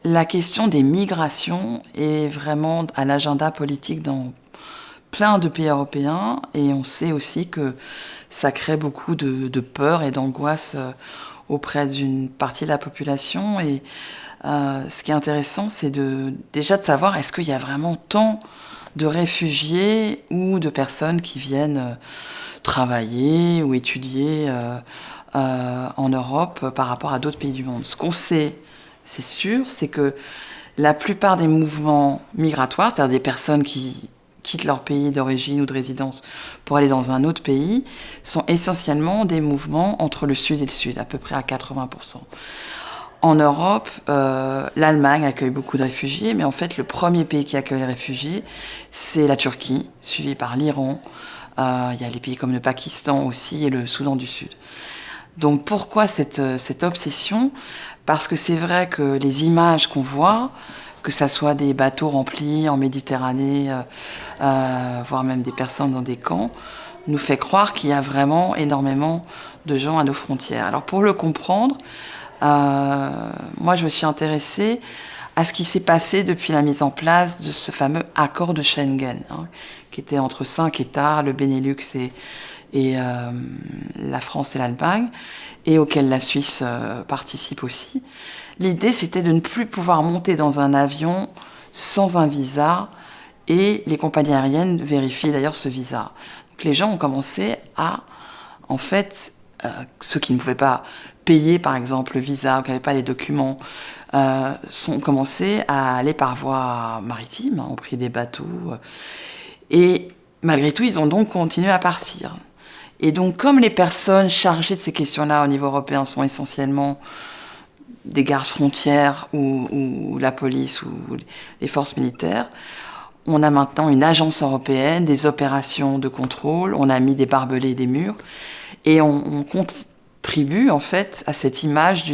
La question des migrations est vraiment à l'agenda politique dans plein de pays européens et on sait aussi que ça crée beaucoup de peur et d'angoisse auprès d'une partie de la population. Et ce qui est intéressant, c'est déjà de savoir est-ce qu'il y a vraiment tant de réfugiés ou de personnes qui viennent travailler ou étudier en Europe par rapport à d'autres pays du monde. Ce qu'on sait, c'est sûr, c'est que la plupart des mouvements migratoires, c'est-à-dire des personnes qui quittent leur pays d'origine ou de résidence pour aller dans un autre pays, sont essentiellement des mouvements entre le sud et le sud, à peu près à 80%. En Europe, l'Allemagne accueille beaucoup de réfugiés, mais en fait, le premier pays qui accueille les réfugiés, c'est la Turquie, suivi par l'Iran. Il y a les pays comme le Pakistan aussi et le Soudan du Sud. Donc pourquoi cette obsession ? Parce que c'est vrai que les images qu'on voit, que ça soit des bateaux remplis en Méditerranée, voire même des personnes dans des camps, nous fait croire qu'il y a vraiment énormément de gens à nos frontières. Alors pour le comprendre, moi je me suis intéressée à ce qui s'est passé depuis la mise en place de ce fameux accord de Schengen, qui était entre 5 États, le Benelux et la France et l'Allemagne, et auquel la Suisse participe aussi. L'idée, c'était de ne plus pouvoir monter dans un avion sans un visa, et les compagnies aériennes vérifient d'ailleurs ce visa. Donc les gens ont commencé à, en fait, ceux qui ne pouvaient pas payer, par exemple, le visa, ou qui n'avaient pas les documents, ont commencé à aller par voie maritime, ont pris des bateaux, et malgré tout, ils ont donc continué à partir. Et donc, comme les personnes chargées de ces questions-là au niveau européen sont essentiellement des gardes frontières ou la police ou les forces militaires, on a maintenant une agence européenne, des opérations de contrôle, on a mis des barbelés et des murs, et on contribue en fait à cette image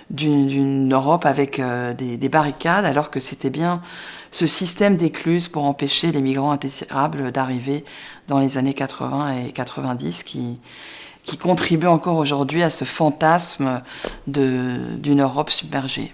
d'une Europe avec des barricades, alors que c'était bien ce système d'écluses pour empêcher les migrants indésirables d'arriver dans les années 80 et 90 qui contribue encore aujourd'hui à ce fantasme d'une Europe submergée.